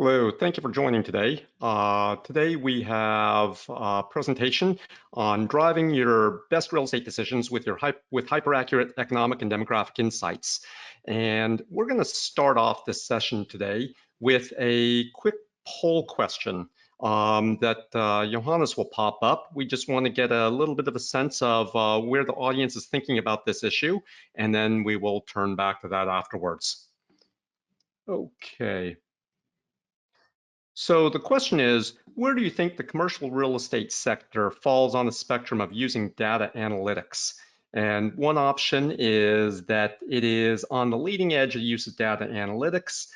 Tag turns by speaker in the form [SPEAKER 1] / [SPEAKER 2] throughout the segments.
[SPEAKER 1] Hello, thank you for joining today. Today we have a presentation on driving your best real estate decisions with hyper-accurate economic and demographic insights. And we're going to start off this session today with a quick poll question that Johannes will pop up. We just want to get a little bit of a sense of where the audience is thinking about this issue, and then we will turn back to that afterwards. Okay. So the question is, where do you think the commercial real estate sector falls on the spectrum of using data analytics? And one option is that it is on the leading edge of use of data analytics.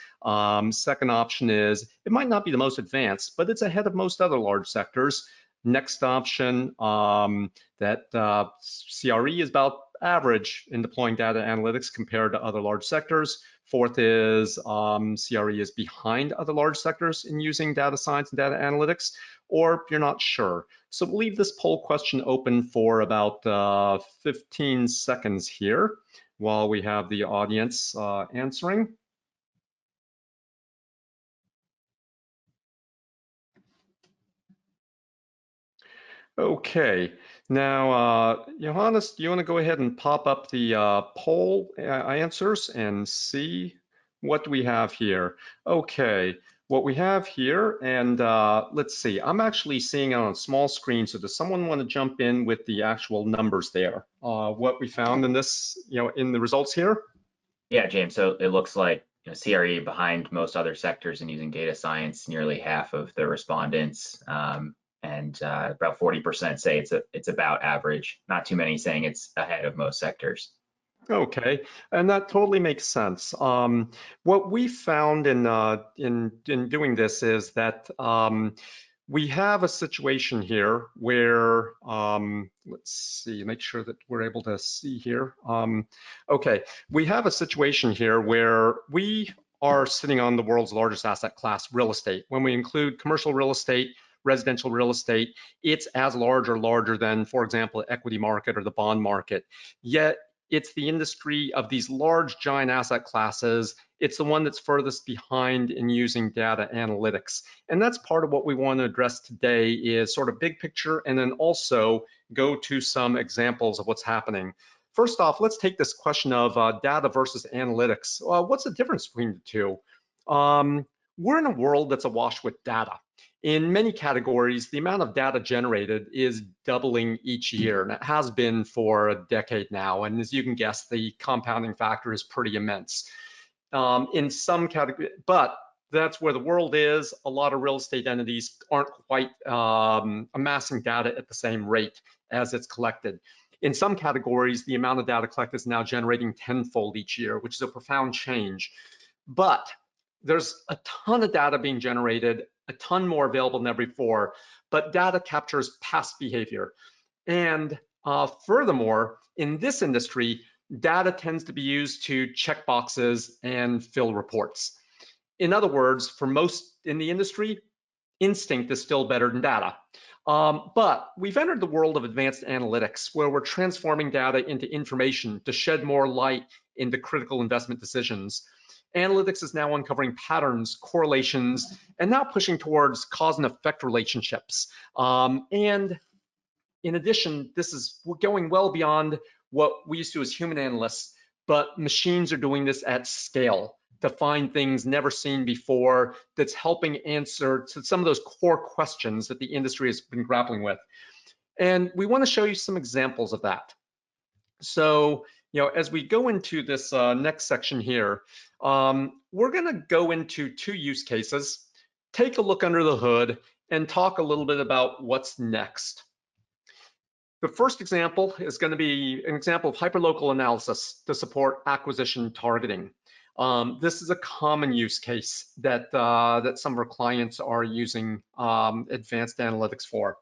[SPEAKER 1] Second option is it might not be the most advanced, but it's ahead of most other large sectors. Next option, that CRE is about average in deploying data analytics compared to other large sectors. Fourth is CRE is behind other large sectors in using data science and data analytics, or you're not sure. So we'll leave this poll question open for about 15 seconds here while we have the audience answering. Okay, now Johannes, do you want to go ahead and pop up the poll answers and see what we have here? Okay, what we have here, and let's see, I'm actually seeing it on a small screen, so does someone want to jump in with the actual numbers there? What we found in this, in the results here?
[SPEAKER 2] Yeah, James, so it looks like CRE behind most other sectors in using data science, nearly half of the respondents, and about 40% say it's about average. Not too many saying it's ahead of most sectors.
[SPEAKER 1] Okay, and that totally makes sense. What we found in doing this is that we have a situation here where, let's see, make sure that we're able to see here. Okay, we have a situation here where we are sitting on the world's largest asset class, real estate. When we include commercial real estate, residential real estate, it's as large or larger than, for example, the equity market or the bond market. Yet it's the industry of these large giant asset classes. It's the one that's furthest behind in using data analytics. And that's part of what we want to address today is sort of big picture and then also go to some examples of what's happening. First off, let's take this question of data versus analytics. What's the difference between the two? We're in a world that's awash with data. In many categories, the amount of data generated is doubling each year, and it has been for a decade now. And as you can guess, the compounding factor is pretty immense. In some categories, but that's where the world is. A lot of real estate entities aren't quite amassing data at the same rate as it's collected. In some categories, the amount of data collected is now generating tenfold each year, which is a profound change. But there's a ton of data being generated, a ton more available than ever before, but data captures past behavior. And furthermore, in this industry, data tends to be used to check boxes and fill reports. In other words, for most in the industry, instinct is still better than data. But we've entered the world of advanced analytics where we're transforming data into information to shed more light into critical investment decisions. Analytics is now uncovering patterns, correlations, and now pushing towards cause and effect relationships. And in addition, we're going well beyond what we used to as human analysts, but machines are doing this at scale to find things never seen before that's helping answer to some of those core questions that the industry has been grappling with. And we want to show you some examples of that. So, as we go into this next section here, we're going to go into two use cases, take a look under the hood, and talk a little bit about what's next. The first example is going to be an example of hyperlocal analysis to support acquisition targeting. This is a common use case that some of our clients are using advanced analytics for.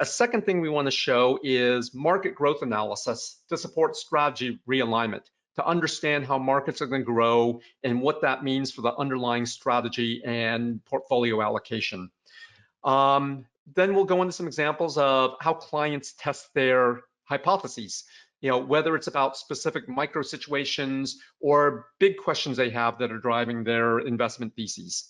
[SPEAKER 1] A second thing we want to show is market growth analysis to support strategy realignment, to understand how markets are going to grow and what that means for the underlying strategy and portfolio allocation. Then we'll go into some examples of how clients test their hypotheses, whether it's about specific micro situations or big questions they have that are driving their investment theses.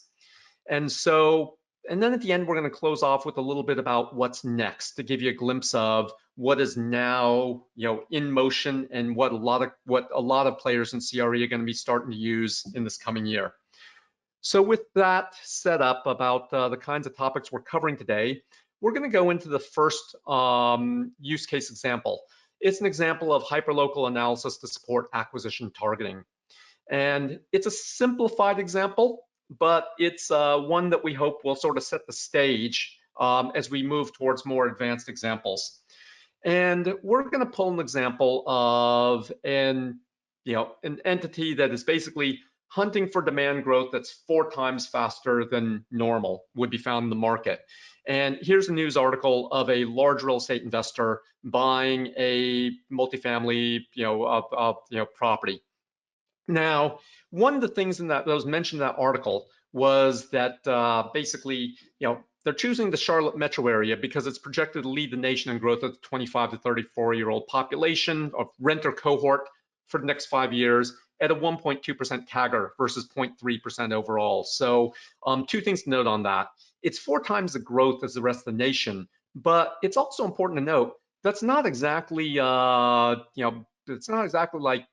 [SPEAKER 1] And so, and then at the end, we're going to close off with a little bit about what's next to give you a glimpse of what is now, in motion and what a lot of players in CRE are going to be starting to use in this coming year. So with that set up about the kinds of topics we're covering today, we're going to go into the first use case example. It's an example of hyperlocal analysis to support acquisition targeting. And it's a simplified example, but it's one that we hope will sort of set the stage as we move towards more advanced examples. And we're going to pull an example of an entity that is basically hunting for demand growth that's 4 times faster than normal would be found in the market. And here's a news article of a large real estate investor buying a multifamily property. Now, one of the things that was mentioned in that article was that basically, they're choosing the Charlotte metro area because it's projected to lead the nation in growth of the 25 to 34-year-old population of renter cohort for the next 5 years at a 1.2% CAGR versus 0.3% overall. So 2 things to note on that. It's 4 times the growth as the rest of the nation, but it's also important to note that's not exactly, it's not exactly like,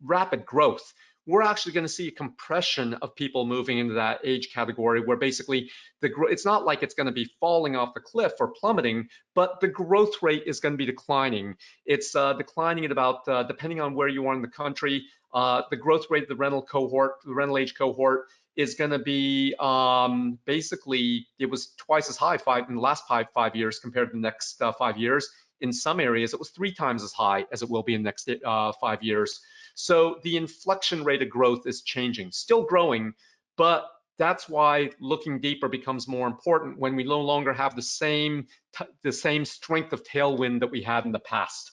[SPEAKER 1] rapid growth. We're actually going to see a compression of people moving into that age category where basically it's not like it's going to be falling off the cliff or plummeting, but the growth rate is going to be declining. It's declining at about, depending on where you are in the country, the growth rate of the rental age cohort is going to be basically, it was twice as high in the last five years compared to the next 5 years. In some areas, it was 3 times as high as it will be in the next 5 years. So the inflection rate of growth is changing, still growing, but that's why looking deeper becomes more important when we no longer have the same strength of tailwind that we had in the past.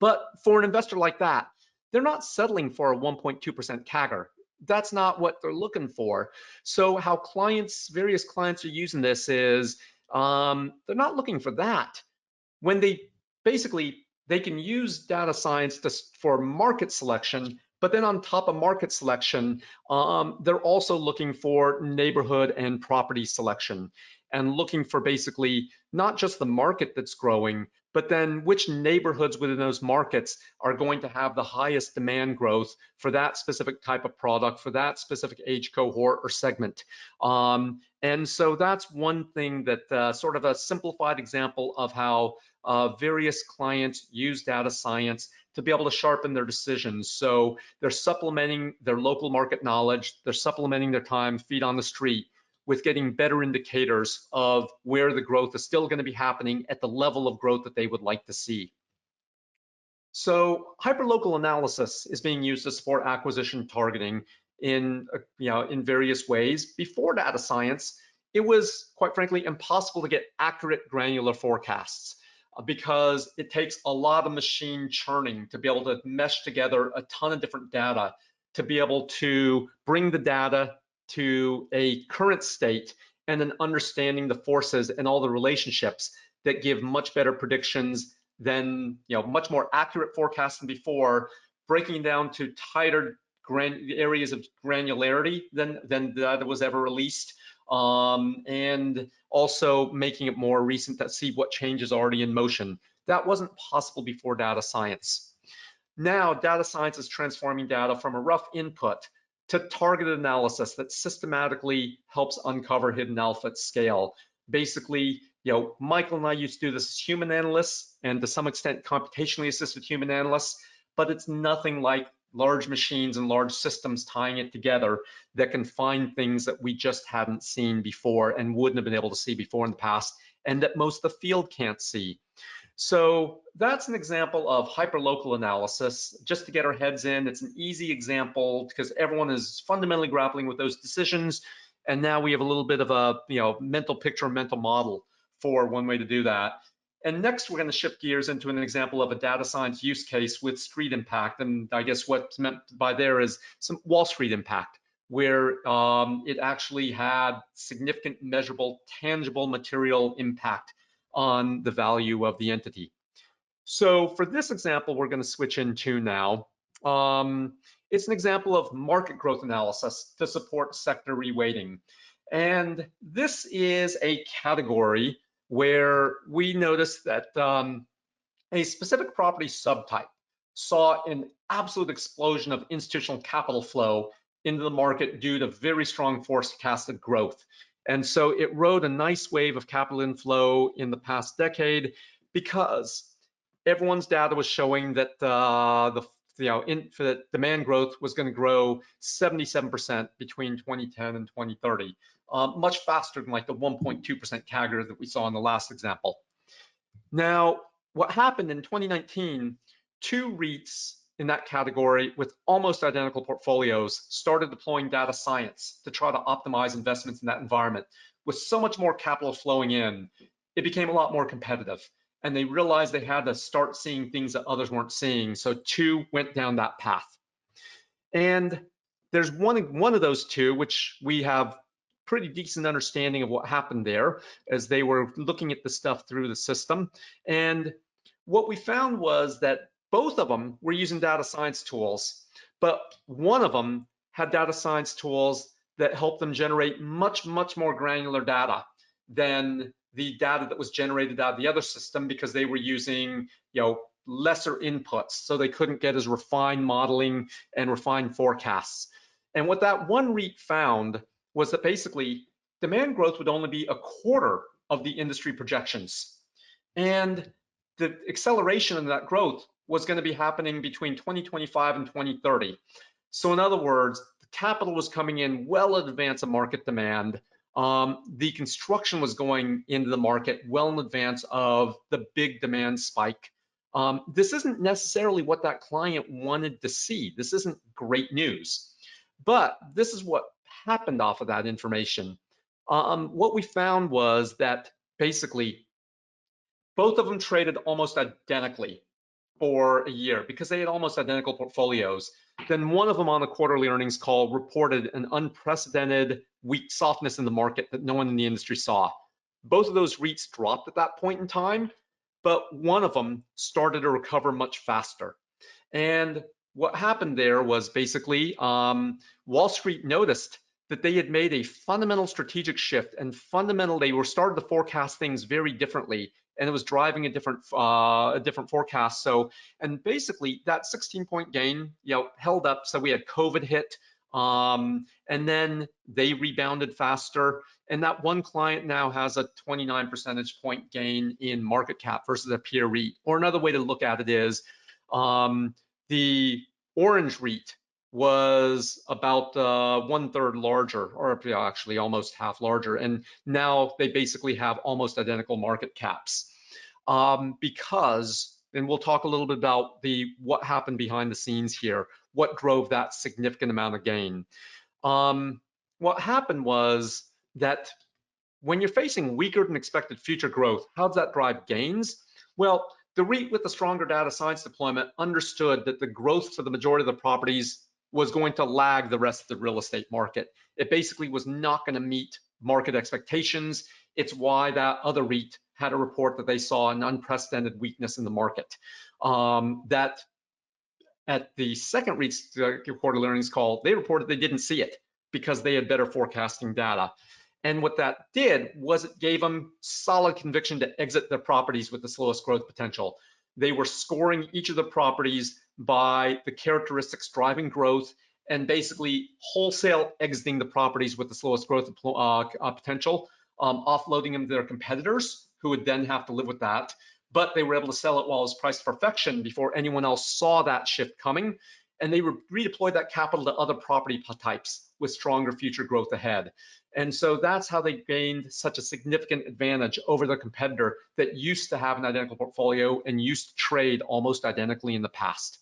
[SPEAKER 1] But for an investor like that, they're not settling for a 1.2% CAGR. That's not what they're looking for. So how various clients are using this is they're not looking for that. When they can use data science for market selection, but then on top of market selection, they're also looking for neighborhood and property selection and looking for basically not just the market that's growing, but then which neighborhoods within those markets are going to have the highest demand growth for that specific type of product, for that specific age cohort or segment. And so that's one thing that sort of a simplified example of how various clients use data science to be able to sharpen their decisions. So they're supplementing their local market knowledge, they're supplementing their time, feet on the street, with getting better indicators of where the growth is still going to be happening at the level of growth that they would like to see. So hyperlocal analysis is being used to support acquisition targeting in various ways. Before data science, it was quite frankly impossible to get accurate granular forecasts because it takes a lot of machine churning to be able to mesh together a ton of different data to be able to bring the data to a current state and then understanding the forces and all the relationships that give much better predictions than, much more accurate forecasts than before, breaking down to tighter areas of granularity than that was ever released, and also making it more recent to see what change is already in motion. That wasn't possible before data science. Now, data science is transforming data from a rough input to targeted analysis that systematically helps uncover hidden alpha at scale. Basically, Michael and I used to do this as human analysts and to some extent computationally assisted human analysts, but it's nothing like large machines and large systems tying it together that can find things that we just hadn't seen before and wouldn't have been able to see before in the past, and that most of the field can't see. So that's an example of hyperlocal analysis. Just to get our heads in, it's an easy example because everyone is fundamentally grappling with those decisions. And now we have a little bit of a mental picture, mental model for one way to do that. And next, we're going to shift gears into an example of a data science use case with street impact. And I guess what's meant by there is some Wall Street impact, where it actually had significant, measurable, tangible material impact on the value of the entity. So for this example, we're going to switch into now. It's an example of market growth analysis to support sector reweighting. And this is a category where we noticed that a specific property subtype saw an absolute explosion of institutional capital flow into the market due to very strong forecasted growth. And so it rode a nice wave of capital inflow in the past decade because everyone's data was showing that the demand growth was going to grow 77% between 2010 and 2030, much faster than like the 1.2% CAGR that we saw in the last example. Now, what happened in 2019, two REITs in that category with almost identical portfolios started deploying data science to try to optimize investments in that environment. With so much more capital flowing in, it became a lot more competitive. And they realized they had to start seeing things that others weren't seeing. So two went down that path. And there's one of those two, which we have pretty decent understanding of what happened there as they were looking at the stuff through the system. And what we found was that both of them were using data science tools, but one of them had data science tools that helped them generate much more granular data than the data that was generated out of the other system, because they were using, lesser inputs, so they couldn't get as refined modeling and refined forecasts. And what that one REIT found was that basically demand growth would only be a quarter of the industry projections. And the acceleration of that growth was going to be happening between 2025 and 2030. So in other words, the capital was coming in well in advance of market demand. The construction was going into the market well in advance of the big demand spike. This isn't necessarily what that client wanted to see. This isn't great news, but this is what happened off of that information. What we found was that basically both of them traded almost identically for a year because they had almost identical portfolios. Then one of them on a quarterly earnings call reported an unprecedented weak softness in the market that no one in the industry saw. Both of those REITs dropped at that point in time, but one of them started to recover much faster. And what happened there was basically Wall Street noticed that they had made a fundamental strategic shift, and they were starting to forecast things very differently, and it was driving a different forecast. So, and basically that 16-point gain, held up. So we had COVID hit, and then they rebounded faster. And that one client now has a 29 percentage point gain in market cap versus a peer REIT. Or another way to look at it is the orange REIT was about 1/3 larger, or actually almost half larger, and now they basically have almost identical market caps. Because, and we'll talk a little bit about what happened behind the scenes here, what drove that significant amount of gain. What happened was that when you're facing weaker than expected future growth, how does that drive gains? Well, the REIT with the stronger data science deployment understood that the growth for the majority of the properties was going to lag the rest of the real estate market. It basically was not going to meet market expectations. It's why that other REIT had a report that they saw an unprecedented weakness in the market. That at the second REIT's quarterly earnings call, they reported they didn't see it because they had better forecasting data. And what that did was it gave them solid conviction to exit their properties with the slowest growth potential. They were scoring each of the properties by the characteristics driving growth and basically wholesale exiting the properties with the slowest growth potential, offloading them to their competitors who would then have to live with that. But they were able to sell it while it was priced to perfection before anyone else saw that shift coming. And they redeployed that capital to other property types with stronger future growth ahead. And so that's how they gained such a significant advantage over their competitor that used to have an identical portfolio and used to trade almost identically in the past.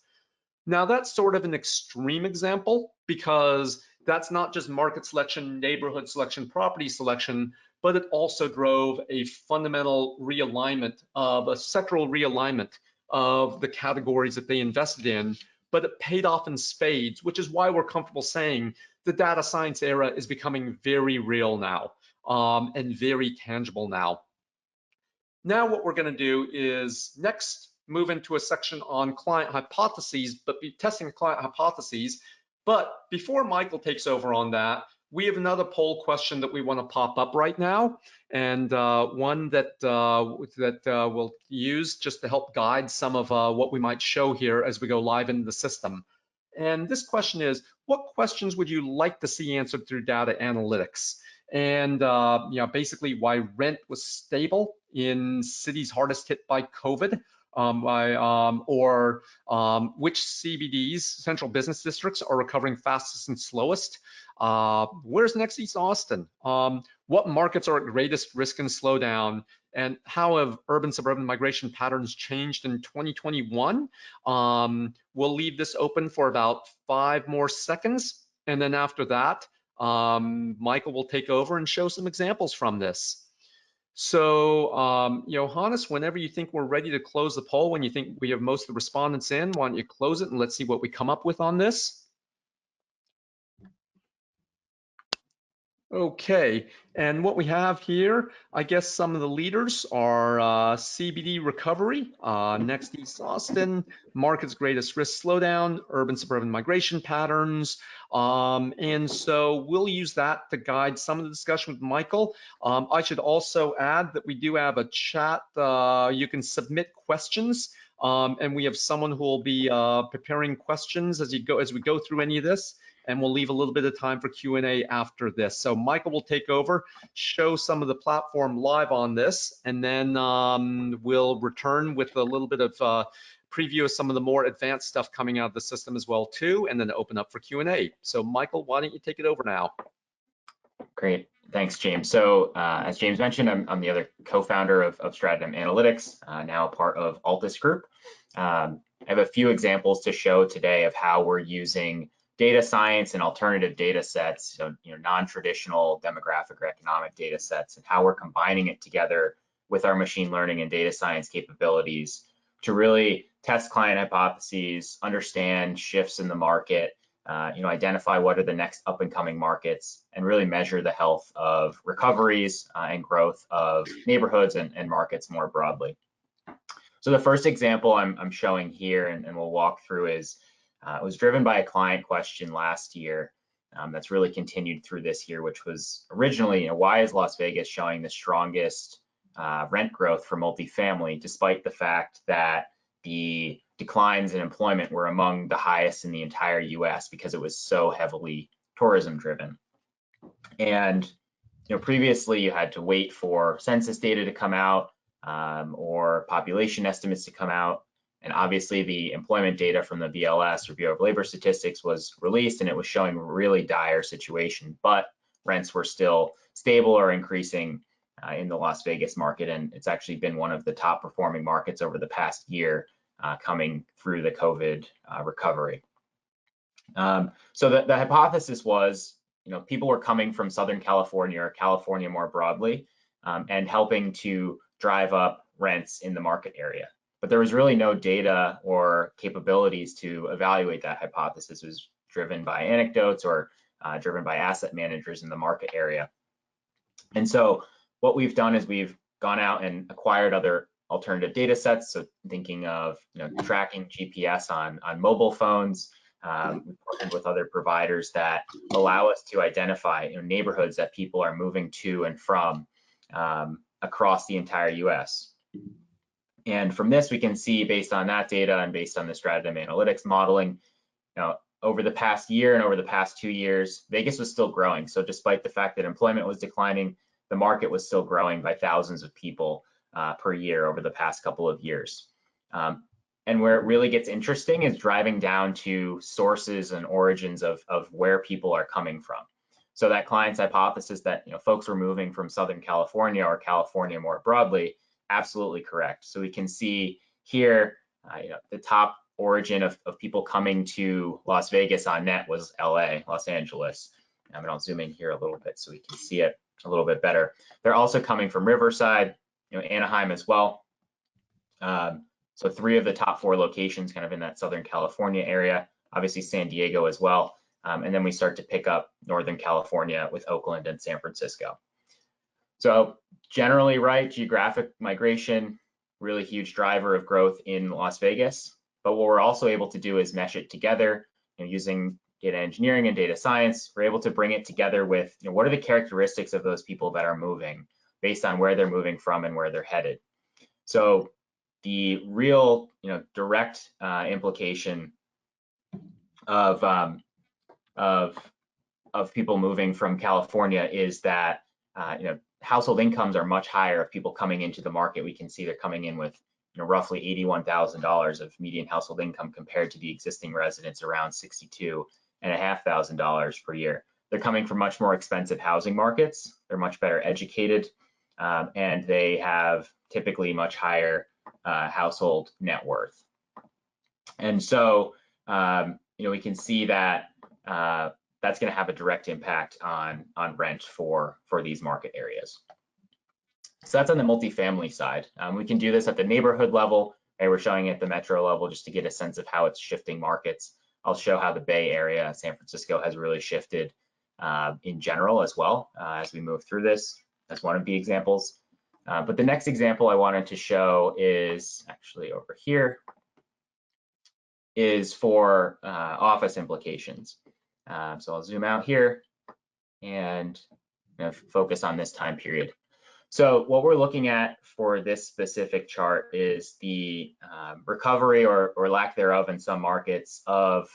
[SPEAKER 1] Now that's sort of an extreme example because that's not just market selection, neighborhood selection, property selection, but it also drove a fundamental realignment of a sectoral realignment of the categories that they invested in, but it paid off in spades, which is why we're comfortable saying the data science era is becoming very real now and very tangible now. Now what we're going to do is next move into a section on client hypotheses, but be testing client hypotheses. But before Michael takes over on that, we have another poll question that we want to pop up right now, and one that we'll use just to help guide some of what we might show here as we go live into the system. And this question is, what questions would you like to see answered through data analytics? And basically why rent was stable in cities hardest hit by COVID, which CBDs, central business districts, are recovering fastest and slowest. Where's next East Austin? What markets are at greatest risk and slowdown? And how have urban-suburban migration patterns changed in 2021? We'll leave this open for about 5 more seconds. And then after that, Michael will take over and show some examples from this. So, Johannes, whenever you think we're ready to close the poll, when you think we have most of the respondents in, why don't you close it and let's see what we come up with on this. Okay, and what we have here, I guess some of the leaders are CBD recovery, next East Austin, market's greatest risk slowdown, urban suburban migration patterns, and so we'll use that to guide some of the discussion with Michael. I should also add that we do have a chat. You can submit questions, and we have someone who will be preparing questions as we go through any of this. And we'll leave a little bit of time for Q&A after this. So Michael will take over, show some of the platform live on this, and then we'll return with a little bit of preview of some of the more advanced stuff coming out of the system as well too, and then open up for Q&A. So Michael, why don't you take it over now?
[SPEAKER 2] Great, thanks, James. So as James mentioned, I'm the other co-founder of Stratum Analytics, now part of Altus Group. I have a few examples to show today of how we're using data science and alternative data sets, so non-traditional demographic or economic data sets, and how we're combining it together with our machine learning and data science capabilities to really test client hypotheses, understand shifts in the market, identify what are the next up and coming markets, and really measure the health of recoveries and growth of neighborhoods and markets more broadly. So the first example I'm showing here, and we'll walk through, is it was driven by a client question last year that's really continued through this year, which was originally, why is Las Vegas showing the strongest rent growth for multifamily, despite the fact that the declines in employment were among the highest in the entire US because it was so heavily tourism driven. And previously you had to wait for census data to come out or population estimates to come out. And obviously the employment data from the BLS, or Bureau of Labor Statistics, was released and it was showing a really dire situation, but rents were still stable or increasing in the Las Vegas market. And it's actually been one of the top performing markets over the past year coming through the COVID recovery. So the hypothesis was, people were coming from Southern California or California more broadly and helping to drive up rents in the market area. But there was really no data or capabilities to evaluate that hypothesis. It was driven by anecdotes or driven by asset managers in the market area. And so what we've done is we've gone out and acquired other alternative data sets. So thinking of tracking GPS on mobile phones, we've partnered with other providers that allow us to identify neighborhoods that people are moving to and from across the entire US. And from this, we can see, based on that data and based on the Stratum Analytics modeling, over the past year and over the past 2 years, Vegas was still growing. So despite the fact that employment was declining, the market was still growing by thousands of people per year over the past couple of years. And where it really gets interesting is driving down to sources and origins of where people are coming from. So that client's hypothesis that folks were moving from Southern California or California more broadly, absolutely correct. So we can see here, the top origin of people coming to Las Vegas on net was LA, Los Angeles. And I'll zoom in here a little bit so we can see it a little bit better. They're also coming from Riverside, Anaheim as well. So 3 of the top 4 locations kind of in that Southern California area, obviously San Diego as well. And then we start to pick up Northern California with Oakland and San Francisco. So generally, right, geographic migration, really huge driver of growth in Las Vegas. But what we're also able to do is mesh it together using data engineering and data science, we're able to bring it together with, what are the characteristics of those people that are moving based on where they're moving from and where they're headed. So the real, direct implication of people moving from California is that, household incomes are much higher of people coming into the market. We can see they're coming in with, roughly $81,000 of median household income compared to the existing residents around $62,500 per year. They're coming from much more expensive housing markets. They're much better educated, and they have typically much higher household net worth. And so, we can see that that's going to have a direct impact on rent for these market areas. So that's on the multifamily side. We can do this at the neighborhood level, and we're showing it at the metro level just to get a sense of how it's shifting markets. I'll show how the Bay Area, San Francisco, has really shifted in general as well as we move through this. That's one of the examples. But the next example I wanted to show is actually over here, is for office implications. So I'll zoom out here and focus on this time period. So what we're looking at for this specific chart is the recovery or lack thereof in some markets of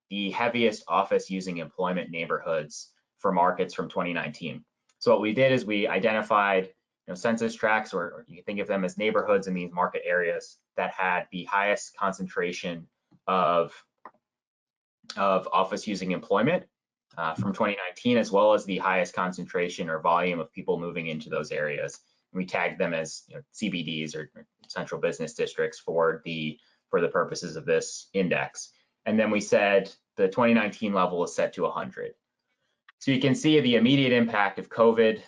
[SPEAKER 2] the heaviest office using employment neighborhoods for markets from 2019. So what we did is we identified census tracts, or you can think of them as neighborhoods in these market areas that had the highest concentration of office using employment from 2019, as well as the highest concentration or volume of people moving into those areas. And we tagged them as CBDs or central business districts for the purposes of this index. And then we said the 2019 level is set to 100. So you can see the immediate impact of COVID.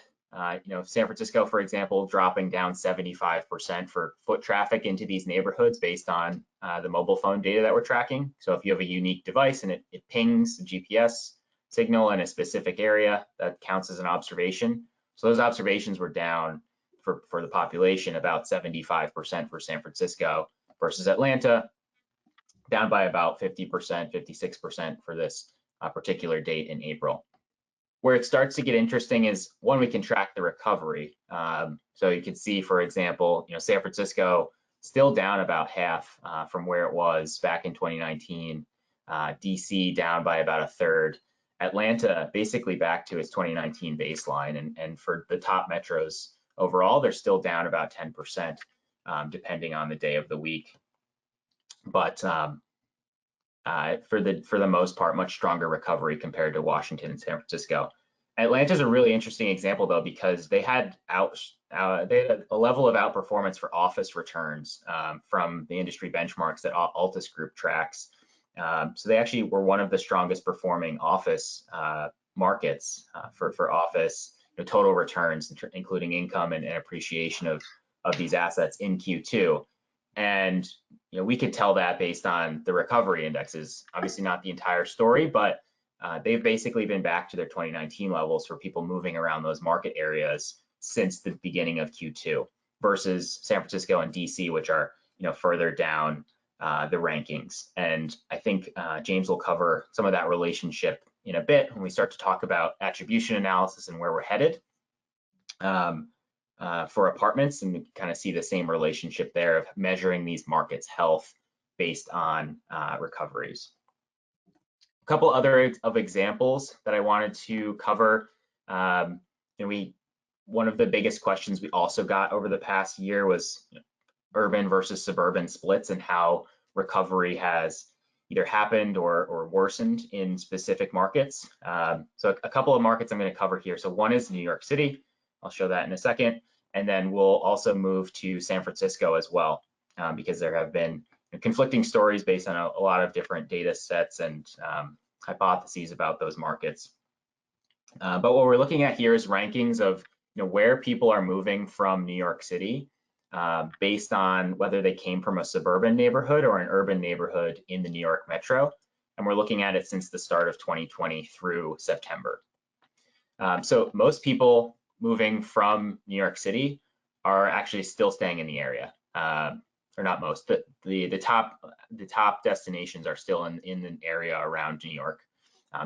[SPEAKER 2] San Francisco, for example, dropping down 75% for foot traffic into these neighborhoods based on the mobile phone data that we're tracking. So if you have a unique device and it pings the GPS signal in a specific area, that counts as an observation. So those observations were down for the population about 75% for San Francisco versus Atlanta, down by about 50%, 56% for this particular date in April. Where it starts to get interesting is, one, we can track the recovery. So you can see, for example, San Francisco still down about half from where it was back in 2019. DC down by about a third. Atlanta basically back to its 2019 baseline, and for the top metros overall, they're still down about 10%, depending on the day of the week. But for the most part, much stronger recovery compared to Washington and San Francisco. Atlanta's a really interesting example though, because they had a level of outperformance for office returns from the industry benchmarks that Altus Group tracks. So they actually were one of the strongest performing office markets for office total returns, including income and appreciation of these assets in Q2. And we could tell that based on the recovery indexes. Obviously not the entire story, but they've basically been back to their 2019 levels for people moving around those market areas since the beginning of Q2, versus San Francisco and DC, which are further down the rankings. And I think James will cover some of that relationship in a bit when we start to talk about attribution analysis and where we're headed for apartments, and we kind of see the same relationship there of measuring these markets' health based on recoveries. A couple other examples that I wanted to cover. One of the biggest questions we also got over the past year was urban versus suburban splits and how recovery has either happened or worsened in specific markets. So a couple of markets I'm going to cover here. So one is New York City. I'll show that in a second. And then we'll also move to San Francisco as well, because there have been conflicting stories based on a lot of different data sets and hypotheses about those markets. But what we're looking at here is rankings of where people are moving from New York City based on whether they came from a suburban neighborhood or an urban neighborhood in the New York metro. And we're looking at it since the start of 2020 through September. So most people moving from New York City are actually still staying in the area. Or not most, but the top destinations are still in the area around New York.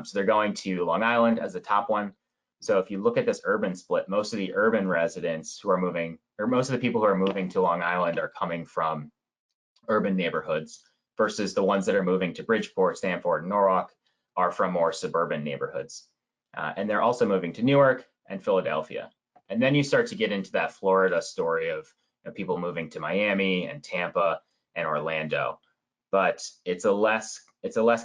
[SPEAKER 2] So they're going to Long Island as the top one. So if you look at this urban split, most of the urban residents who are moving, or most of the people who are moving to Long Island are coming from urban neighborhoods versus the ones that are moving to Bridgeport, Stamford, and Norwalk are from more suburban neighborhoods. And they're also moving to Newark and Philadelphia. And then you start to get into that Florida story of people moving to Miami and Tampa and Orlando. But it's a less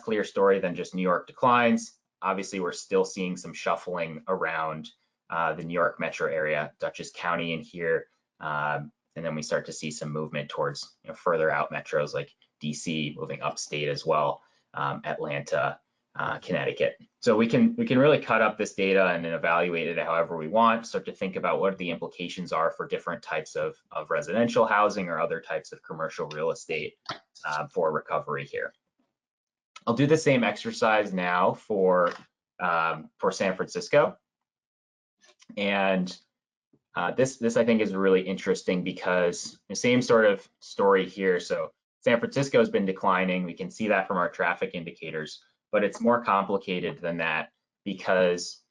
[SPEAKER 2] clear story than just New York declines. Obviously, we're still seeing some shuffling around the New York metro area, Dutchess County in here, and then we start to see some movement towards further out metros like DC, moving upstate as well, Atlanta, Connecticut. So we can really cut up this data and then evaluate it however we want, start to think about what the implications are for different types of residential housing or other types of commercial real estate for recovery here. I'll do the same exercise now for San Francisco. And this I think is really interesting because the same sort of story here. So San Francisco has been declining. We can see that from our traffic indicators, but it's more complicated than that because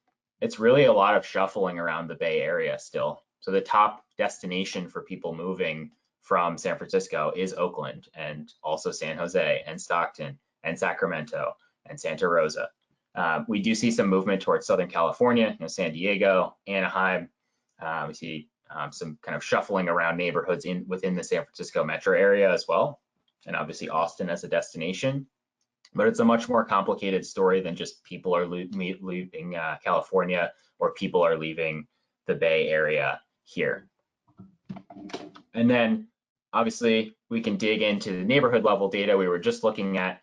[SPEAKER 2] it's really a lot of shuffling around the Bay Area still. So the top destination for people moving from San Francisco is Oakland, and also San Jose and Stockton and Sacramento and Santa Rosa. We do see some movement towards Southern California, San Diego, Anaheim. We see some kind of shuffling around neighborhoods within the San Francisco metro area as well, and obviously Austin as a destination. But it's a much more complicated story than just people are leaving California or people are leaving the Bay Area here. And then obviously we can dig into the neighborhood level data. We were just looking at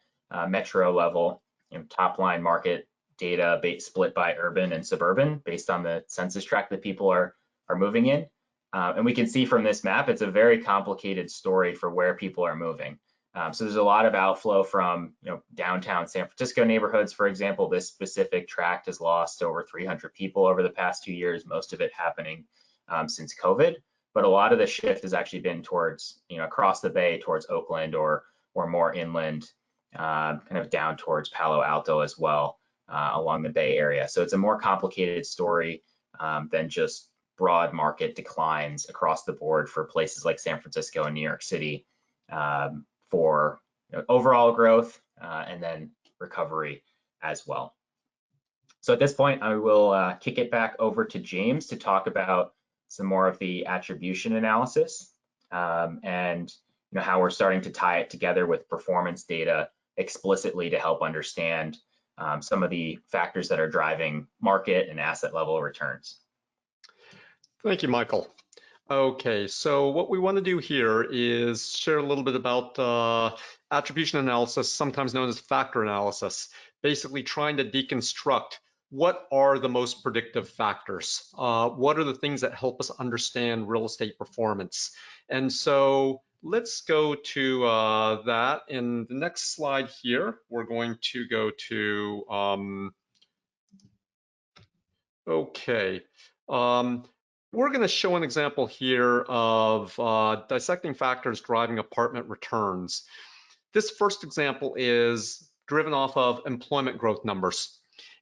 [SPEAKER 2] metro level, top line market data split by urban and suburban based on the census tract that people are moving in. And we can see from this map, it's a very complicated story for where people are moving. So there's a lot of outflow from downtown San Francisco neighborhoods, for example. This specific tract has lost over 300 people over the past 2 years, most of it happening since COVID. But a lot of the shift has actually been towards, across the bay towards Oakland or more inland, kind of down towards Palo Alto as well, along the Bay Area. So it's a more complicated story than just broad market declines across the board for places like San Francisco and New York City for overall growth and then recovery as well. So at this point, I will kick it back over to James to talk about some more of the attribution analysis and how we're starting to tie it together with performance data explicitly to help understand some of the factors that are driving market and asset level returns.
[SPEAKER 1] Thank you, Michael. Okay, so what we want to do here is share a little bit about attribution analysis, sometimes known as factor analysis, basically trying to deconstruct what are the most predictive factors? What are the things that help us understand real estate performance? And so let's go to that. In the next slide here, we're going to go to, we're going to show an example here of dissecting factors driving apartment returns. This first example is driven off of employment growth numbers.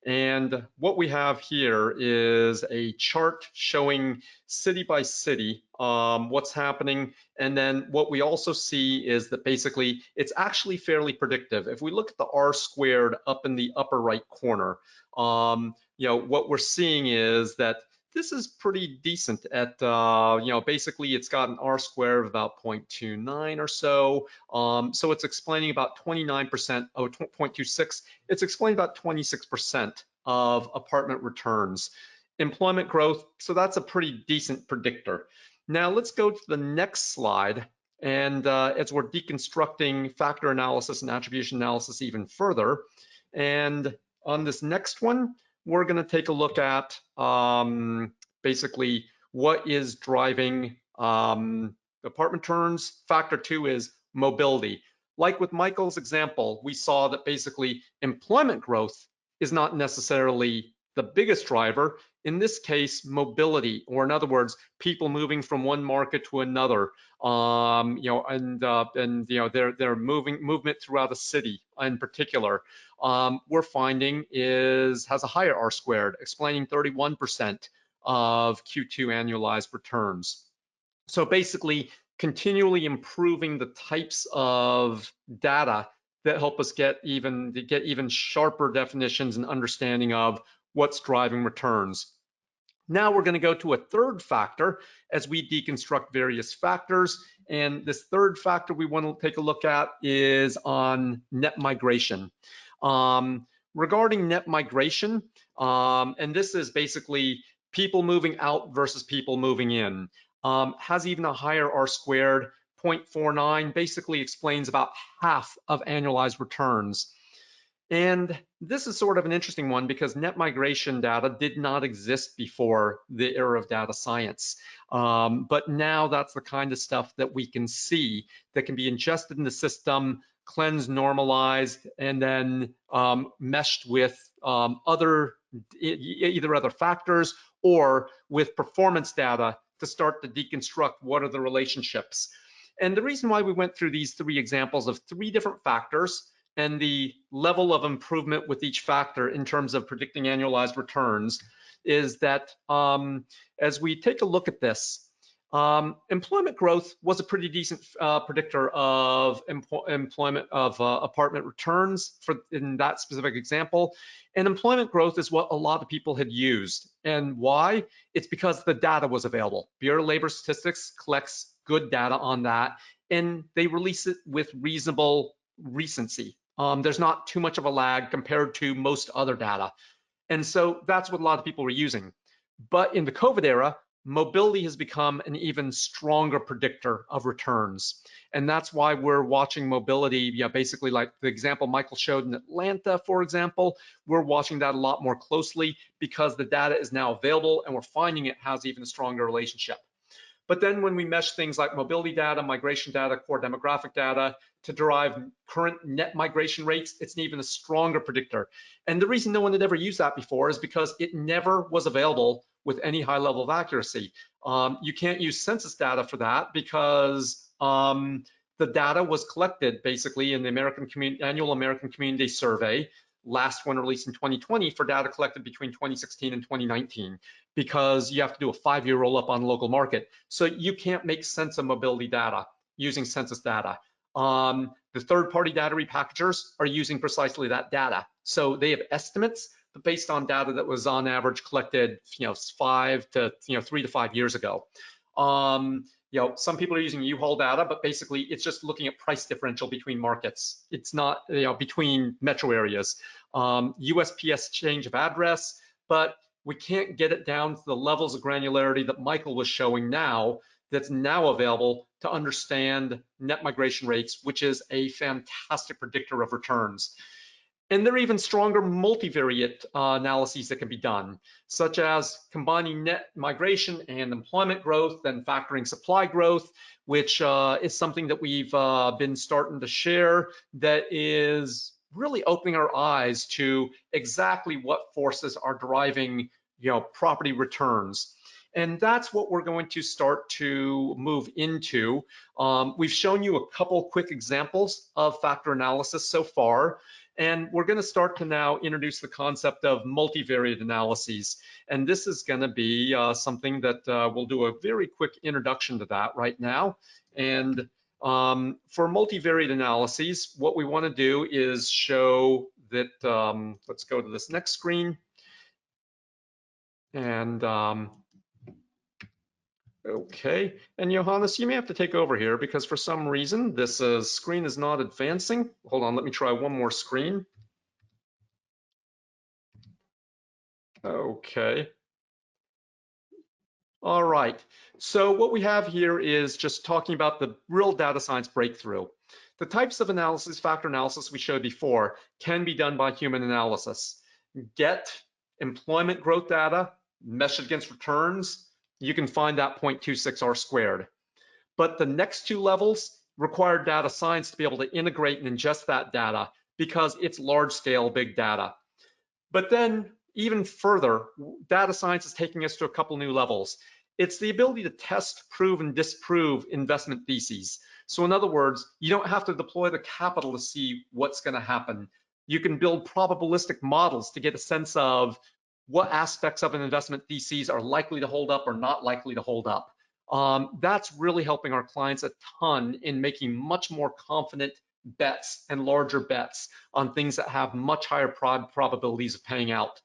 [SPEAKER 1] And what we have here is a chart showing city by city what's happening. And then what we also see is that basically it's actually fairly predictive. If we look at the R squared up in the upper right corner, what we're seeing is that this is pretty decent at, basically it's got an R square of about 0.29 or so. So it's explaining about 29%, 0.26. It's explaining about 26% of apartment returns. Employment growth, so that's a pretty decent predictor. Now let's go to the next slide. And as we're deconstructing factor analysis and attribution analysis even further, and on this next one, we're going to take a look at basically what is driving apartment returns. Factor 2 is mobility. Like with Michael's example, we saw that basically employment growth is not necessarily the biggest driver. In this case, mobility, or in other words, people moving from one market to another, their movement throughout a city in particular, we're finding has a higher R squared, explaining 31% of Q2 annualized returns. So basically, continually improving the types of data that help us get even sharper definitions and understanding of what's driving returns. Now we're going to go to a third factor as we deconstruct various factors. And this third factor we want to take a look at is on net migration. Regarding net migration, and this is basically people moving out versus people moving in, has even a higher R squared, 0.49, basically explains about half of annualized returns. And this is sort of an interesting one because net migration data did not exist before the era of data science. But now that's the kind of stuff that we can see that can be ingested in the system, cleansed, normalized, and then meshed with either other factors or with performance data to start to deconstruct what are the relationships. And the reason why we went through these three examples of three different factors and the level of improvement with each factor in terms of predicting annualized returns is that as we take a look at this, employment growth was a pretty decent predictor of apartment returns in that specific example. And employment growth is what a lot of people had used. And why? It's because the data was available. Bureau of Labor Statistics collects good data on that, and they release it with reasonable recency. There's not too much of a lag compared to most other data. And so that's what a lot of people were using. But in the COVID era, mobility has become an even stronger predictor of returns. And that's why we're watching mobility, basically like the example Michael showed in Atlanta, for example, we're watching that a lot more closely because the data is now available and we're finding it has even a stronger relationship. But then when we mesh things like mobility data, migration data, core demographic data to derive current net migration rates, it's an even a stronger predictor. And the reason no one had ever used that before is because it never was available with any high level of accuracy. You can't use census data for that because the data was collected basically in the annual American Community Survey, last one released in 2020 for data collected between 2016 and 2019, because you have to do a 5-year roll-up on local market. So you can't make sense of mobility data using census data. The third-party data repackagers are using precisely that data. So they have estimates, but based on data that was on average collected, 3 to 5 years ago. Some people are using U-Haul data, but basically it's just looking at price differential between markets. It's not, between metro areas. USPS change of address, but we can't get it down to the levels of granularity that Michael was showing now, that's now available to understand net migration rates, which is a fantastic predictor of returns. And there are even stronger multivariate analyses that can be done, such as combining net migration and employment growth, then factoring supply growth, which is something that we've been starting to share that is really opening our eyes to exactly what forces are driving property returns. And that's what we're going to start to move into. We've shown you a couple quick examples of factor analysis so far. And we're going to start to now introduce the concept of multivariate analyses. And this is going to be something that we'll do a very quick introduction to that right now. And for multivariate analyses, what we want to do is show that, let's go to this next screen. And okay, and Johannes, you may have to take over here because for some reason this screen is not advancing. Hold on, let me try one more screen. Okay. All right, so what we have here is just talking about the real data science breakthrough. The types of analysis, factor analysis we showed before, can be done by human analysis. Get employment growth data, mesh it against returns, you can find that 0.26 R squared. But the next two levels require data science to be able to integrate and ingest that data because it's large scale big data. But then even further, data science is taking us to a couple new levels. It's the ability to test, prove, and disprove investment theses. So in other words, you don't have to deploy the capital to see what's going to happen. You can build probabilistic models to get a sense of what aspects of an investment thesis are likely to hold up or not likely to hold up. That's really helping our clients a ton in making much more confident bets and larger bets on things that have much higher probabilities of paying out.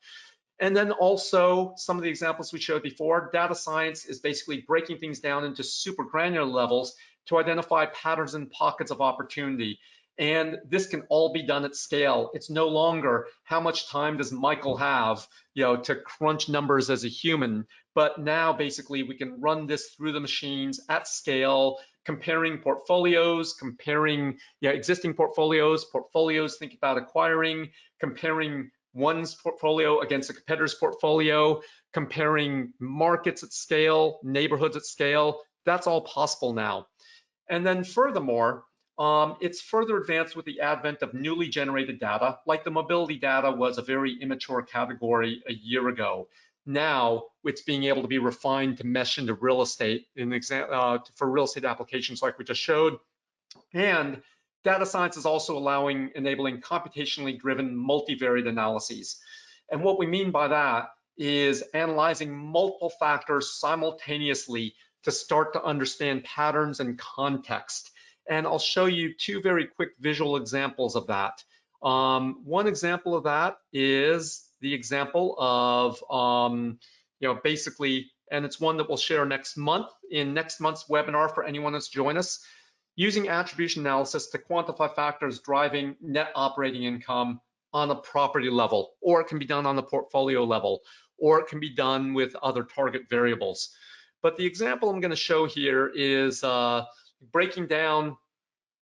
[SPEAKER 1] And then also some of the examples we showed before, data science is basically breaking things down into super granular levels to identify patterns and pockets of opportunity. And this can all be done at scale. It's no longer how much time does Michael have, to crunch numbers as a human, but now basically we can run this through the machines at scale, comparing portfolios, comparing existing portfolios, think about acquiring, comparing one's portfolio against a competitor's portfolio, comparing markets at scale, neighborhoods at scale. That's all possible now. And then furthermore, it's further advanced with the advent of newly generated data, like the mobility data was a very immature category a year ago. Now it's being able to be refined to mesh into real estate for real estate applications like we just showed. And data science is also enabling computationally driven multivariate analyses. And what we mean by that is analyzing multiple factors simultaneously to start to understand patterns and context. And I'll show you two very quick visual examples of that. One example of that is the example of, basically, and it's one that we'll share next month in next month's webinar for anyone that's joined us, using attribution analysis to quantify factors driving net operating income on a property level, or it can be done on the portfolio level, or it can be done with other target variables. But the example I'm going to show here is breaking down.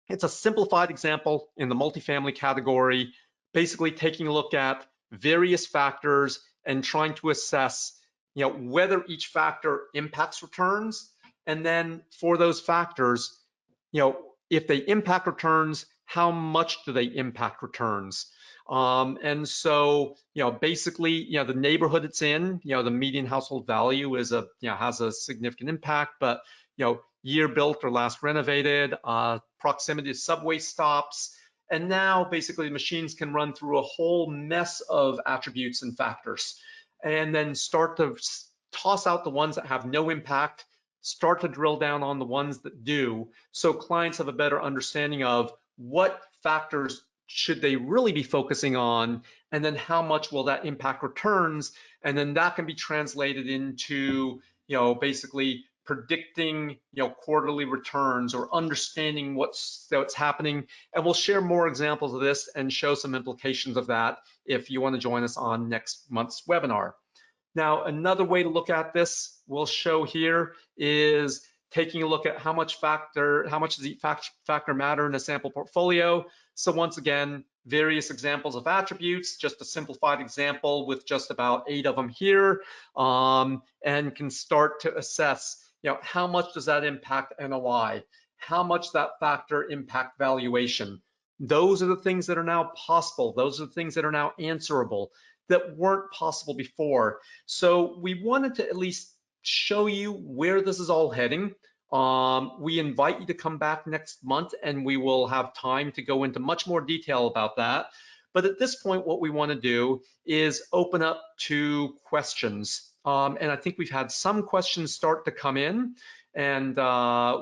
[SPEAKER 1] It's a simplified example in the multifamily category, basically taking a look at various factors and trying to assess whether each factor impacts returns, and then for those factors, if they impact returns, how much do they impact returns? And so, basically, the neighborhood it's in, the median household value is has a significant impact, but year built or last renovated, proximity to subway stops, and now basically the machines can run through a whole mess of attributes and factors, and then start to toss out the ones that have no impact, start to drill down on the ones that do, so clients have a better understanding of what factors should they really be focusing on, and then how much will that impact returns, and then that can be translated into basically predicting quarterly returns or understanding what's happening. And we'll share more examples of this and show some implications of that if you want to join us on next month's webinar. Now, another way to look at this we'll show here is taking a look at how much does each factor matter in a sample portfolio. So once again, various examples of attributes, just a simplified example with just about 8 of them here, and can start to assess how much does that impact NOI? How much that factor impact valuation? Those are the things that are now possible. Those are the things that are now answerable that weren't possible before. So we wanted to at least show you where this is all heading. We invite you to come back next month and we will have time to go into much more detail about that. But at this point, what we want to do is open up to questions. And I think we've had some questions start to come in. And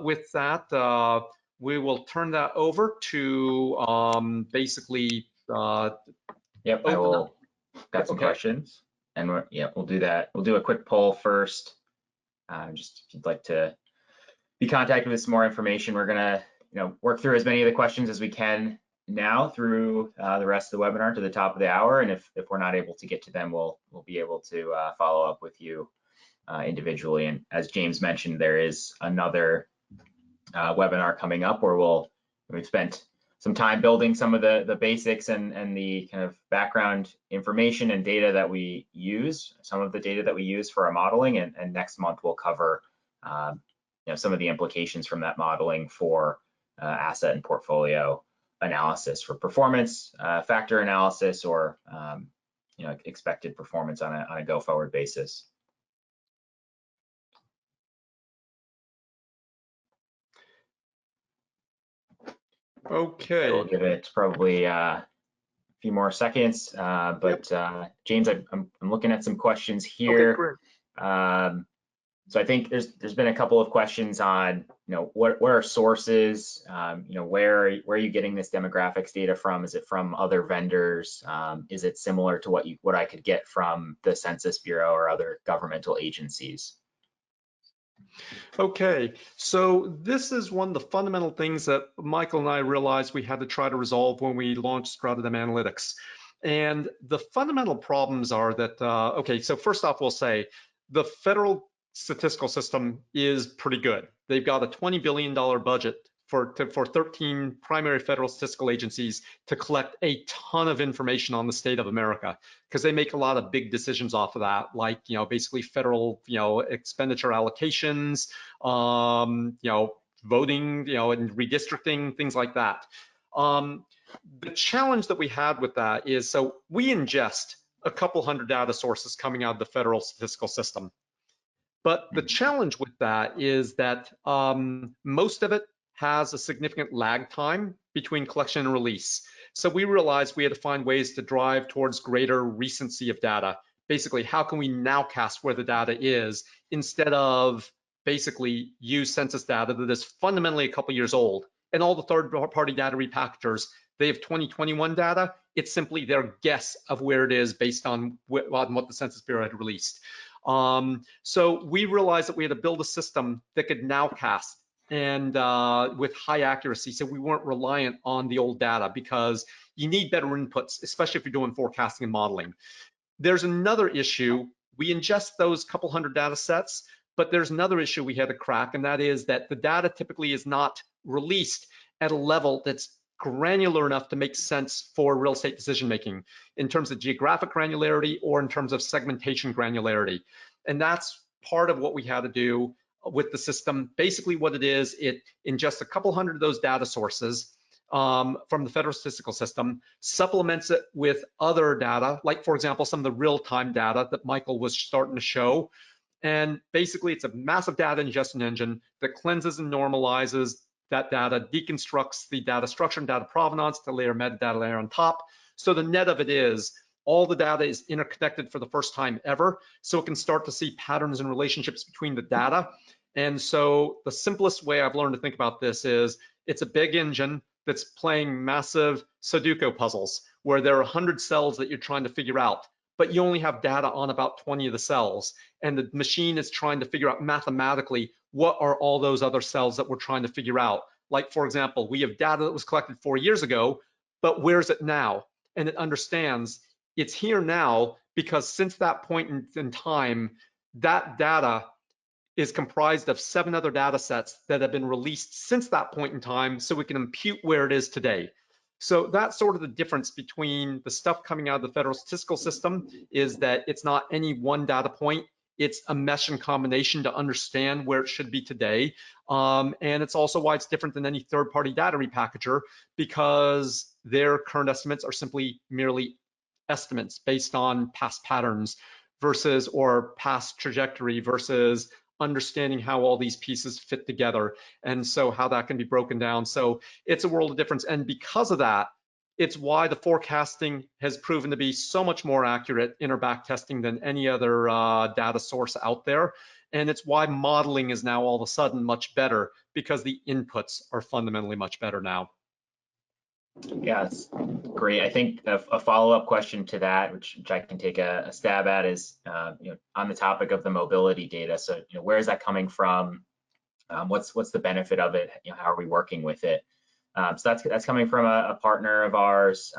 [SPEAKER 1] with that, we will turn that over to basically.
[SPEAKER 2] Yep, I will. Got some questions, and we'll do that. We'll do a quick poll first. Just if you'd like to be contacted with some more information, we're gonna work through as many of the questions as we can now through the rest of the webinar to the top of the hour, and if we're not able to get to them, we'll be able to follow up with you individually. And as James mentioned, there is another webinar coming up where we've spent some time building some of the basics and the kind of background information and data that we use, some of the data that we use for our modeling, and next month we'll cover some of the implications from that modeling for asset and portfolio analysis, for performance factor analysis, or expected performance on a go-forward basis.
[SPEAKER 1] Okay.
[SPEAKER 2] We'll give it probably a few more seconds, James, I'm looking at some questions here.
[SPEAKER 1] Okay, great.
[SPEAKER 2] So I think there's been a couple of questions on, what are sources, where are you getting this demographics data from? Is it from other vendors? Is it similar to what I could get from the Census Bureau or other governmental agencies?
[SPEAKER 1] Okay, so this is one of the fundamental things that Michael and I realized we had to try to resolve when we launched StrataDem Analytics. And the fundamental problems are that, okay, so first off, we'll say the federal statistical system is pretty good. They've got a $20 billion budget for 13 primary federal statistical agencies to collect a ton of information on the state of America, because they make a lot of big decisions off of that, like, basically federal, expenditure allocations, voting, and redistricting, things like that. The challenge that we had with that is, so we ingest a couple hundred data sources coming out of the federal statistical system. But the challenge with that is that most of it has a significant lag time between collection and release. So we realized we had to find ways to drive towards greater recency of data. Basically, how can we nowcast where the data is instead of basically use census data that is fundamentally a couple years old? And all the third-party data repackagers, they have 2021 data. It's simply their guess of where it is based on what the Census Bureau had released. So we realized that we had to build a system that could nowcast and with high accuracy, so we weren't reliant on the old data, because you need better inputs, especially if you're doing forecasting and modeling. There's another issue. We ingest those couple hundred data sets, but there's another issue we had to crack, and that is that the data typically is not released at a level that's granular enough to make sense for real estate decision making in terms of geographic granularity or in terms of segmentation granularity. And that's part of what we had to do with the system. Basically what it is, it ingests a couple hundred of those data sources from the federal statistical system, supplements it with other data, like for example, some of the real-time data that Michael was starting to show. And basically it's a massive data ingestion engine that cleanses and normalizes that data, deconstructs the data structure and data provenance to layer metadata layer on top. So the net of it is all the data is interconnected for the first time ever, so it can start to see patterns and relationships between the data. And so the simplest way I've learned to think about this is it's a big engine that's playing massive Sudoku puzzles where there are 100 cells that you're trying to figure out, but you only have data on about 20 of the cells. And the machine is trying to figure out mathematically what are all those other cells that we're trying to figure out. Like, for example, we have data that was collected 4 years ago, but where's it now? And it understands it's here now because since that point in time, that data is comprised of 7 other data sets that have been released since that point in time, so we can impute where it is today. So that's sort of the difference between the stuff coming out of the federal statistical system, is that it's not any one data point, it's a mesh and combination to understand where it should be today. And it's also why it's different than any third-party data repackager, because their current estimates are simply merely estimates based on past patterns versus, or past trajectory versus understanding how all these pieces fit together, and so how that can be broken down. So it's a world of difference, and because of that, it's why the forecasting has proven to be so much more accurate in our back testing than any other data source out there. And it's why modeling is now all of a sudden much better, because the inputs are fundamentally much better now.
[SPEAKER 2] Yeah, that's great. I think a follow-up question to that, which I can take a stab at, is on the topic of the mobility data. So where is that coming from? What's the benefit of it? How are we working with it? So that's coming from a partner of ours.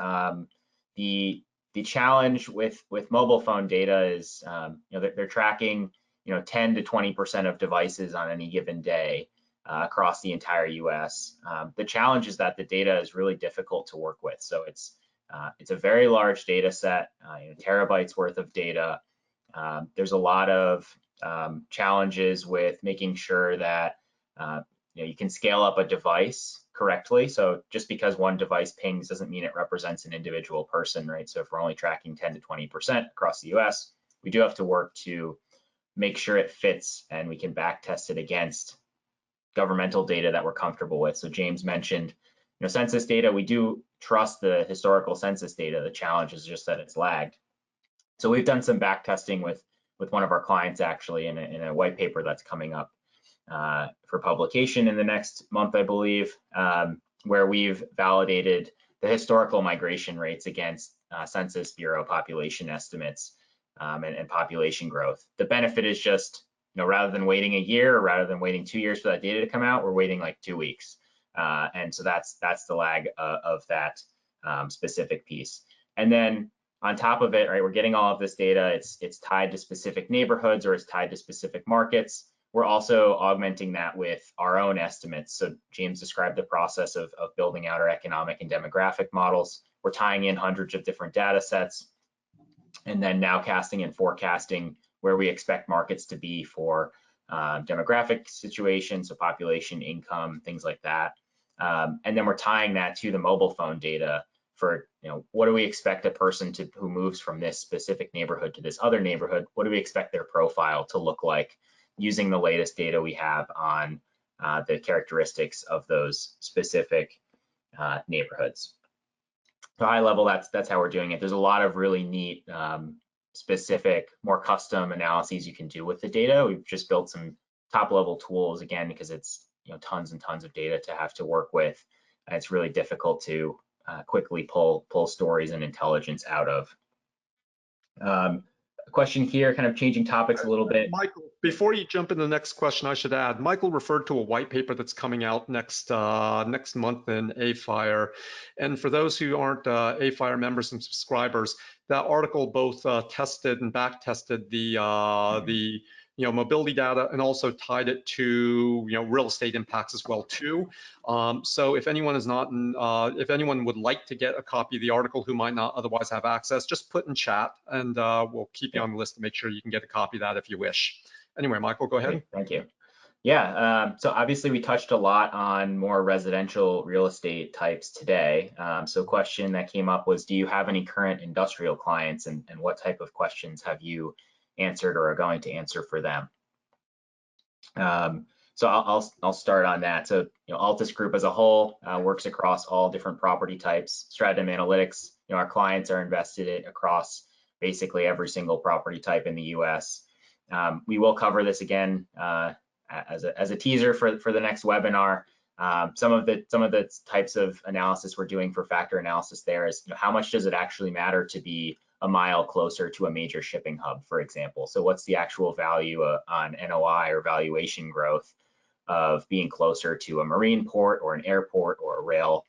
[SPEAKER 2] The challenge with mobile phone data is they're tracking 10 to 20% of devices on any given day. Across the entire US. The challenge is that the data is really difficult to work with. So it's a very large data set, terabytes worth of data. There's a lot of challenges with making sure that you can scale up a device correctly. So just because one device pings doesn't mean it represents an individual person, right? So if we're only tracking 10 to 20% across the US, we do have to work to make sure it fits and we can back test it against governmental data that we're comfortable with. So James mentioned, census data, we do trust the historical census data. The challenge is just that it's lagged. So we've done some back testing with one of our clients actually in a white paper that's coming up for publication in the next month, I believe, where we've validated the historical migration rates against Census Bureau population estimates and population growth. The benefit is just, rather than waiting a year or rather than waiting 2 years for that data to come out, we're waiting like 2 weeks. And so that's the lag of that specific piece. And then on top of it, right, we're getting all of this data. It's tied to specific neighborhoods or it's tied to specific markets. We're also augmenting that with our own estimates. So James described the process of building out our economic and demographic models. We're tying in hundreds of different data sets and then nowcasting and forecasting where we expect markets to be for demographic situations, so population, income, things like that. And then we're tying that to the mobile phone data for, what do we expect a person who moves from this specific neighborhood to this other neighborhood, what do we expect their profile to look like using the latest data we have on the characteristics of those specific neighborhoods. So high level, that's how we're doing it. There's a lot of really neat, specific, more custom analyses you can do with the data. We've just built some top level tools, again, because it's tons and tons of data to have to work with. And it's really difficult to quickly pull stories and intelligence out of. A question here, kind of changing topics a little bit.
[SPEAKER 1] Michael, before you jump into the next question, I should add, Michael referred to a white paper that's coming out next month in AFIRE. And for those who aren't AFIRE members and subscribers, that article both tested and back tested the mobility data and also tied it to real estate impacts as well too. So if anyone is not if anyone would like to get a copy of the article who might not otherwise have access, just put in chat and we'll keep you on the list to make sure you can get a copy of that if you wish. Anyway, Michael, go ahead.
[SPEAKER 2] Thank you. Yeah, so obviously we touched a lot on more residential real estate types today. So a question that came up was, do you have any current industrial clients and what type of questions have you answered or are going to answer for them? So I'll start on that. So Altus Group as a whole works across all different property types. Stratum Analytics, our clients are invested across basically every single property type in the US. We will cover this again as a teaser for the next webinar. Some of the types of analysis we're doing for factor analysis there is how much does it actually matter to be a mile closer to a major shipping hub, for example. So what's the actual value on NOI or valuation growth of being closer to a marine port or an airport or a rail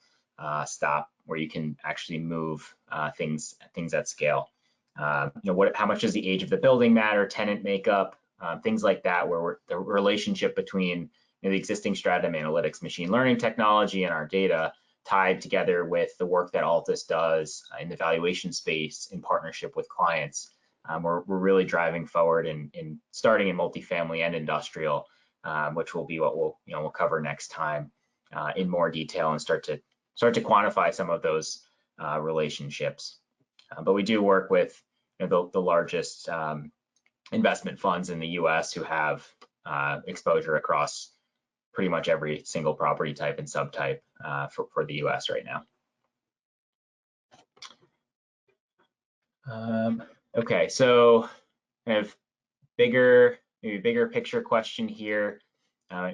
[SPEAKER 2] stop where you can actually move things at scale. How much does the age of the building matter, tenant makeup, things like that, where the relationship between the existing Stratum Analytics machine learning technology and our data tied together with the work that Altus does in the valuation space in partnership with clients. We're really driving forward in starting in multifamily and industrial, which will be what we'll cover next time in more detail and start to quantify some of those relationships. But we do work with the largest investment funds in the US who have exposure across pretty much every single property type and subtype for the US right now. Okay, so kind of maybe bigger picture question here.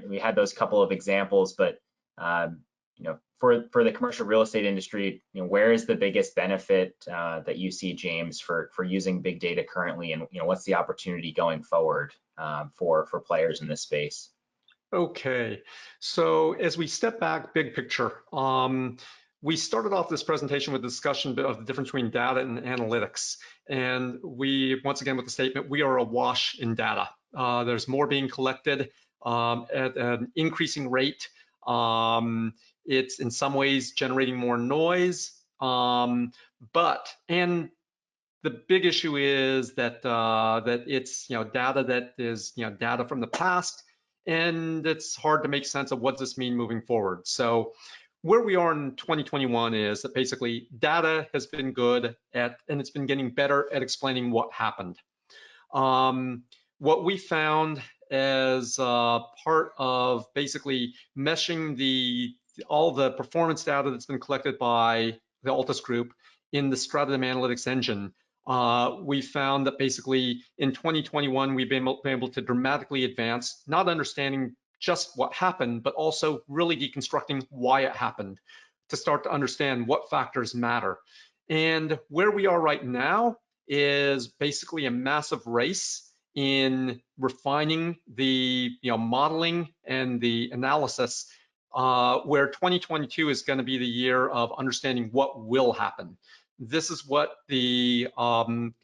[SPEAKER 2] We had those couple of examples, but for the commercial real estate industry, where is the biggest benefit that you see, James, for using big data currently, and what's the opportunity going forward for players in this space?
[SPEAKER 1] Okay, so as we step back, big picture, we started off this presentation with a discussion of the difference between data and analytics. And we, once again, with the statement, we are awash in data. There's more being collected at an increasing rate. It's in some ways generating more noise, and the big issue is that that it's data that is data from the past, and it's hard to make sense of what does this mean moving forward. So where we are in 2021 is that basically data has been good at, and it's been getting better at explaining what happened. What we found as part of basically meshing all the performance data that's been collected by the Altus Group in the StratoDem Analytics engine, we found that basically in 2021, we've been able to dramatically advance, not understanding just what happened, but also really deconstructing why it happened to start to understand what factors matter. And where we are right now is basically a massive race in refining the modeling and the analysis, where 2022 is going to be the year of understanding what will happen. This is what the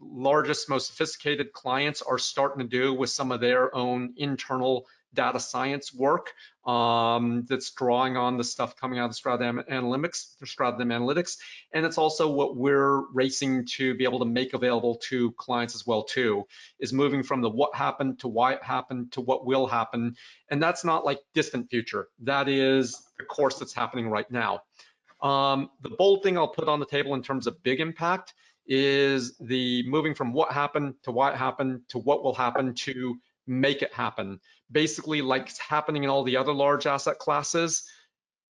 [SPEAKER 1] largest, most sophisticated clients are starting to do with some of their own internal data science work that's drawing on the stuff coming out of StratoDem Analytics, and it's also what we're racing to be able to make available to clients as well too, is moving from the what happened to why it happened to what will happen, and that's not like distant future. That is the course that's happening right now. The bold thing I'll put on the table in terms of big impact is the moving from what happened to why it happened to what will happen to make it happen. Basically, like it's happening in all the other large asset classes,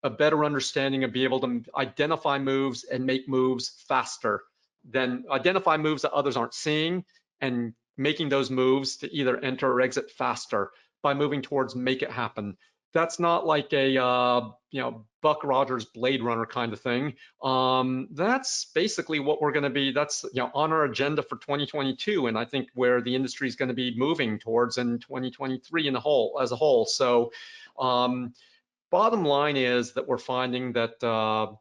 [SPEAKER 1] a better understanding of being able to identify moves and make moves faster, then identify moves that others aren't seeing and making those moves to either enter or exit faster by moving towards make it happen. That's not like a Buck Rogers Blade Runner kind of thing. That's basically what we're going to be. That's on our agenda for 2022, and I think where the industry is going to be moving towards in 2023 as a whole. So. Bottom line is that we're finding that,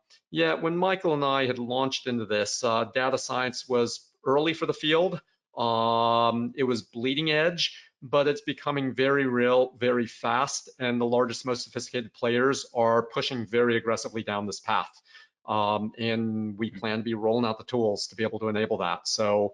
[SPEAKER 1] when Michael and I had launched into this, data science was early for the field. It was bleeding edge, but it's becoming very real, very fast, and the largest, most sophisticated players are pushing very aggressively down this path. And we plan to be rolling out the tools to be able to enable that. So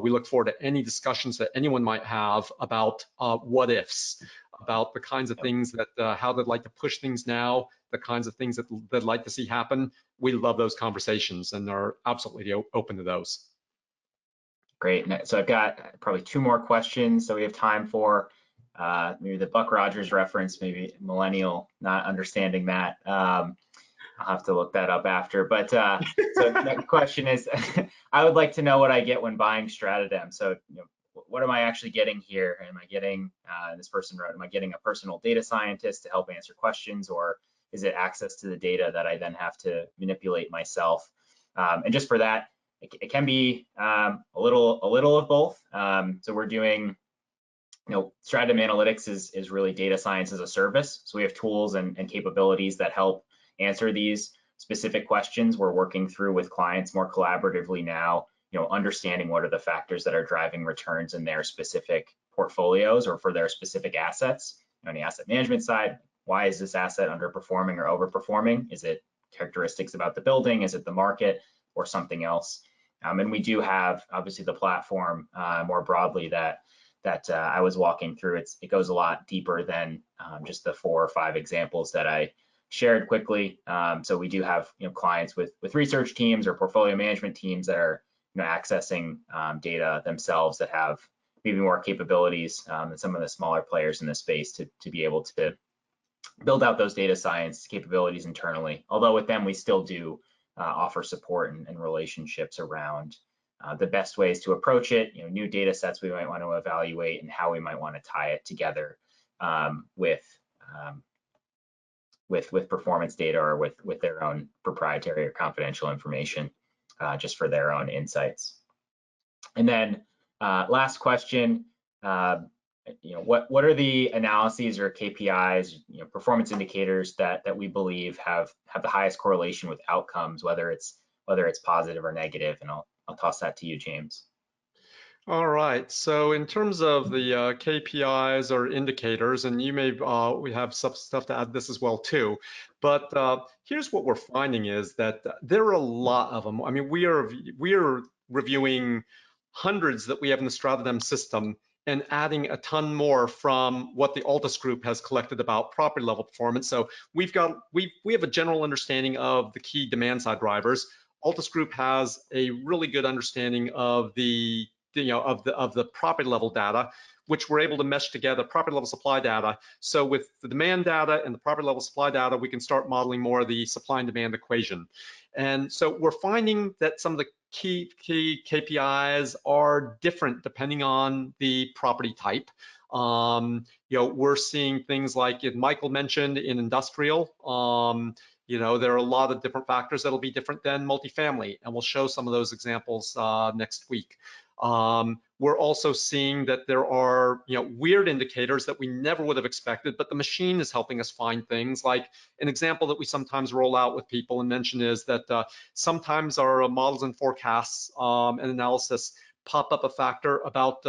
[SPEAKER 1] we look forward to any discussions that anyone might have about what ifs, about the kinds of things that how they'd like to push things now, the kinds of things that they'd like to see happen. We love those conversations and are absolutely open to those.
[SPEAKER 2] Great. So I've got probably two more questions that we have time for. Maybe the Buck Rogers reference, maybe millennial not understanding that. I'll have to look that up after. But so the next question is, I would like to know what I get when buying StratoDem. So what am I actually getting here? Am I getting, this person wrote, am I getting a personal data scientist to help answer questions, or is it access to the data that I then have to manipulate myself? And just for that, it can be a little of both. So we're doing, StratoDem Analytics is really data science as a service. So we have tools and capabilities that help answer these specific questions. We're working through with clients more collaboratively now, understanding what are the factors that are driving returns in their specific portfolios or for their specific assets. On the asset management side, why is this asset underperforming or overperforming? Is it characteristics about the building? Is it the market or something else? And we do have obviously the platform more broadly that I was walking through. It goes a lot deeper than just the 4 or 5 examples that I shared quickly. So we do have clients with research teams or portfolio management teams that are accessing data themselves that have maybe more capabilities than some of the smaller players in the space to be able to build out those data science capabilities internally. Although with them, we still do offer support and relationships around the best ways to approach it, new data sets we might want to evaluate, and how we might want to tie it together with performance data or with their own proprietary or confidential information, just for their own insights. And then last question, what are the analyses or KPIs, performance indicators that we believe have the highest correlation with outcomes, whether it's positive or negative? And I'll toss that to you, James.
[SPEAKER 1] All right. So in terms of the KPIs or indicators, and you may we have stuff to add this as well too. But here's what we're finding is that there are a lot of them. I mean, we are reviewing hundreds that we have in the StratoDem system, and adding a ton more from what the Altus Group has collected about property level performance. So we have a general understanding of the key demand side drivers. Altus Group has a really good understanding of the property level data, which we're able to mesh together, property level supply data. So with the demand data and the property level supply data, we can start modeling more of the supply and demand equation. And so we're finding that some of the key KPIs are different depending on the property type. We're seeing things like Michael mentioned in industrial. There are a lot of different factors that'll be different than multifamily, and we'll show some of those examples next week. We're also seeing that there are weird indicators that we never would have expected, but the machine is helping us find things. Like an example that we sometimes roll out with people and mention is that sometimes our models and forecasts and analysis pop up a factor about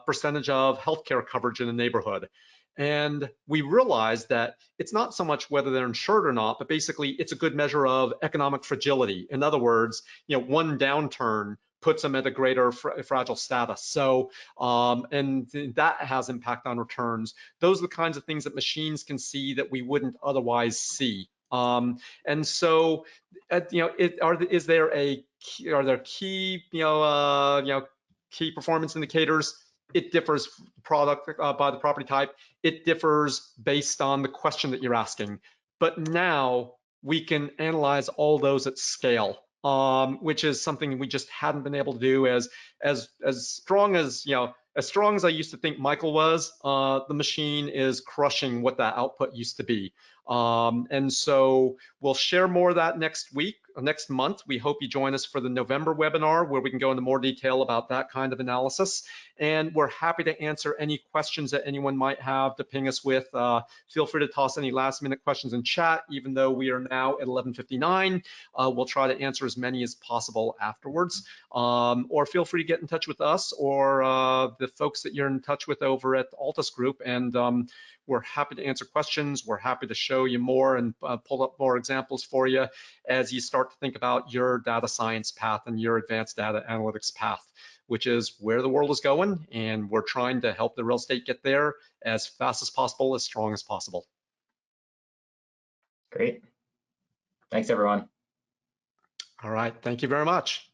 [SPEAKER 1] percentage of healthcare coverage in a neighborhood. And we realize that it's not so much whether they're insured or not, but basically it's a good measure of economic fragility. In other words, one downturn puts them at a greater fragile status. So, and that has impact on returns. Those are the kinds of things that machines can see that we wouldn't otherwise see. And so, are there key, key performance indicators? It differs product by the property type. It differs based on the question that you're asking. But now we can analyze all those at scale, which is something we just hadn't been able to do as strong as as strong as I used to think Michael was. The machine is crushing what that output used to be. And so we'll share more of that next month. We hope you join us for the November webinar where we can go into more detail about that kind of analysis. And we're happy to answer any questions that anyone might have to ping us with. Feel free to toss any last minute questions in chat, even though we are now at 11:59. We'll try to answer as many as possible afterwards. Or feel free to get in touch with us or the folks that you're in touch with over at Altus Group, and we're happy to answer questions. We're happy to show you more and pull up more examples for you as you start to think about your data science path and your advanced data analytics path, which is where the world is going, and we're trying to help the real estate get there as fast as possible, as strong as possible.
[SPEAKER 2] Great. Thanks, everyone.
[SPEAKER 1] All right. Thank you very much.